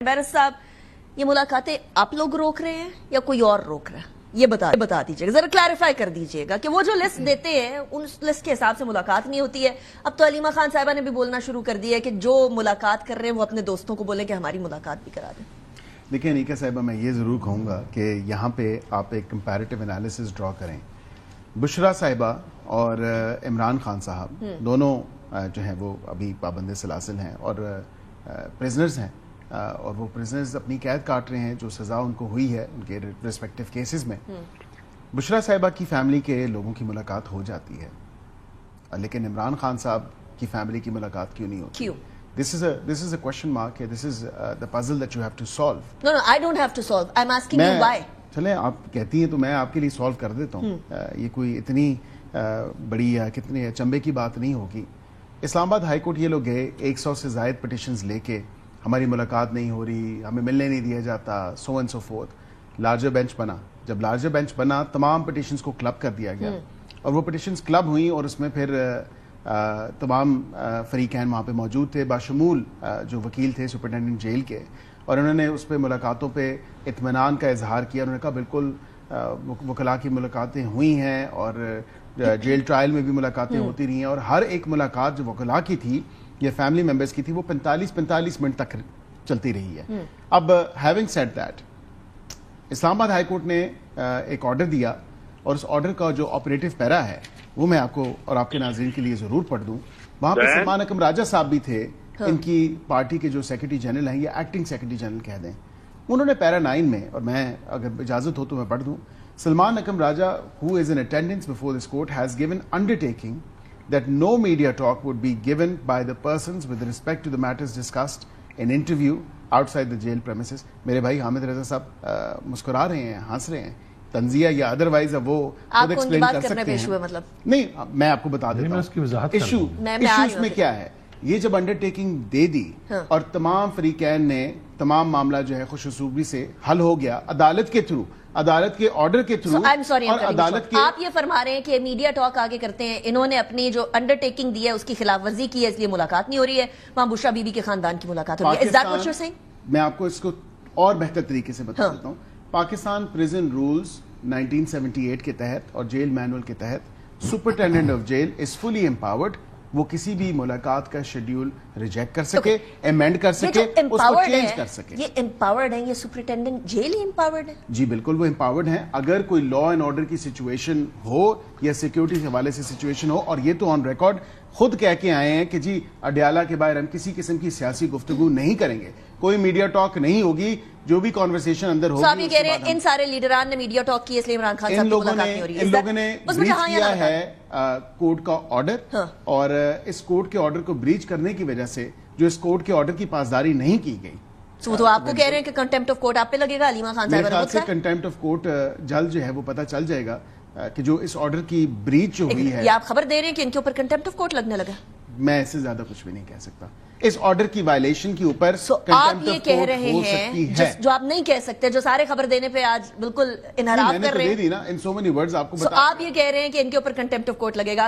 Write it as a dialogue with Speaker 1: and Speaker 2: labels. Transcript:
Speaker 1: बैरस साहब, ये मुलाकातें आप लोग रोक रहे हैं या कोई और रोक रहा है? ये बता दीजिएगा, जरा क्लैरिफाई कर दीजिएगा कि वो जो लिस्ट देते हैं उस लिस्ट के हिसाब से मुलाकात नहीं होती है। अब तो अलीमा खान साहिबा ने भी बोलना शुरू कर दिया है कि जो मुलाकात कर रहे हैं वो अपने दोस्तों को बोले कि हमारी मुलाकात भी करा दें।
Speaker 2: देखिए अनीका साहिबा, मैं ये ज़रूर कहूँगा कि यहाँ पे आप एक कंपैरेटिव एनालिसिस ड्रॉ करें। बुशरा साहिबा और इमरान खान साहब दोनों जो हैं वो अभी पाबंद सलासिल हैं और प्रिजनर्स हैं, और वो प्रिजनर्स अपनी कैद काट रहे हैं जो सज़ा उनको हुई है उनके रिस्पेक्टिव केसेस में। बुशरा साहिबा की फैमिली के लोगों की मुलाकात हो जाती है, लेकिन इमरान खान साहब की फैमिली की मुलाकात क्यों नहीं होती?
Speaker 1: क्यों?
Speaker 2: This is a question mark. This is the puzzle that you have to solve.
Speaker 1: No, I don't have to solve. I'm asking you why.
Speaker 2: चले आप कहती हैं तो मैं आपके लिए सॉल्व कर देता हूँ। ये कोई इतनी बड़ी या कितनी चंबे की बात नहीं होगी। इस्लामाबाद हाई कोर्ट ये लोग गए 100 से ज़ायद पिटिशंस लेके, हमारी मुलाकात नहीं हो रही, हमें मिलने नहीं दिया जाता, so and so fourth. Larger bench बना, जब लार्जर बेंच बना तमाम पिटिशंस को क्लब कर दिया गया और वो पिटिशंस क्लब हुई और उसमें फिर तमाम फरीकैन वहाँ पे मौजूद थे, बाशमूल जो वकील थे सुपरिटेंडेंट जेल के, और उन्होंने उस पर मुलाकातों पे इत्मीनान का इजहार किया। उन्होंने कहा बिल्कुल वकला की मुलाकातें हुई हैं और जेल ट्रायल में भी मुलाकातें होती रही हैं, और हर एक मुलाकात जो वकला की थी या फैमिली मेम्बर्स की थी वो 45 मिनट तक चलती रही है। अब having said that, Islamabad high court ने एक ऑर्डर दिया और उस ऑर्डर का जो ऑपरेटिव पैरा है वो मैं आपको और आपके नाज़रीन के लिए जरूर पढ़ दूं। वहां पे सलमान अकम राजा साहब भी थे, इनकी पार्टी के जो सेक्रेटरी जनरल हैं या एक्टिंग सेक्रेटरी जनरल कह दें, उन्होंने पैरा 9 में, और मैं अगर इजाजत हो तो मैं पढ़ दूं, Salman Akram Raja who is in attendance before this court has given undertaking that no media talk would be given by the persons with respect to the matters discussed in interview outside the jail premises। मेरे भाई हामिद रजा साहब मुस्कुरा रहे हैं, हंस रहे हैं, तंजिया या अदरवाइज अब वो खुद एक्सप्लेन कर सकते हैं।
Speaker 1: मतलब
Speaker 2: नहीं, मैं आपको बता देता हूँ इशू में क्या है। ये जब अंडरटेकिंग दे दी और तमाम फरीकैन ने तमाम मामला जो है खुशूसलूबी से हल हो गया अदालत के थ्रू, अदालत के ऑर्डर के थ्रू। और अदालत के
Speaker 1: आप ये फरमा रहे हैं कि मीडिया टॉक आगे करते हैं, इन्होंने अपनी जो अंडरटेकिंग दी है उसकी खिलाफ वर्जी की है, इसलिए मुलाकात नहीं हो रही है, वहां बुशरा बीबी के खानदान की मुलाकात हो रही है। Is that what you are saying?
Speaker 2: मैं आपको इसको और बेहतर तरीके से बता देता हूँ। पाकिस्तान प्रिजन रूल्स 1978 के तहत और जेल मैनुअल के तहत superintendent of jail is fully empowered, वो किसी भी मुलाकात का शेड्यूल रिजेक्ट कर सके, अमेंड कर सके, उसको चेंज कर सके।
Speaker 1: ये एम्पावर्ड है, ये सुपरिटेंडेंट जेल ही एम्पावर्ड है?
Speaker 2: जी बिल्कुल, वो एम्पावर्ड है। अगर कोई लॉ एंड ऑर्डर की सिचुएशन हो या सिक्योरिटी के हवाले से सिचुएशन हो, और ये तो ऑन रिकॉर्ड खुद कह के आए हैं कि जी अडयाला के बाहर हम किसी किस्म की सियासी गुफ्तगू नहीं करेंगे, कोई मीडिया टॉक नहीं होगी, जो भी कॉन्वर्सेशन अंदर होगी।
Speaker 1: आप ये कह रहे हैं इन सारे लीडरान ने मीडिया टॉक की इसलिए इमरान खान साहब की मुलाकात नहीं हो रही है?
Speaker 2: इन लोगों ने ब्रीच किया है कोर्ट का ऑर्डर, और इस कोर्ट के ऑर्डर को ब्रीच करने की वजह से जो इस कोर्ट के ऑर्डर की पासदारी नहीं की गई,
Speaker 1: तो आपको कह रहे हैं कि कंटेम्प्ट ऑफ कोर्ट आप पे लगेगा? अलीमा खान साहब
Speaker 2: कंटेम्प्ट ऑफ कोर्ट जल्द जो है वो पता चल जाएगा कि जो इस ऑर्डर की ब्रीच जो हुई है।
Speaker 1: आप खबर दे रहे हैं कि इनके ऊपर कंटेम्प्ट ऑफ कोर्ट लगने लगा?
Speaker 2: मैं इससे ज्यादा कुछ भी नहीं कह सकता। इस ऑर्डर की वायलेशन के ऊपर
Speaker 1: आप ये कह रहे हैं जो आप नहीं कह सकते, जो सारे खबर देने पे आज बिल्कुल इनहराफ कर रहे हैं।
Speaker 2: मैंने तो दे दी ना इन सो मेनी वर्ड्स आपको बता।
Speaker 1: आप ये कह रहे हैं कि इनके ऊपर कंटेम्प्ट ऑफ कोर्ट लगेगा?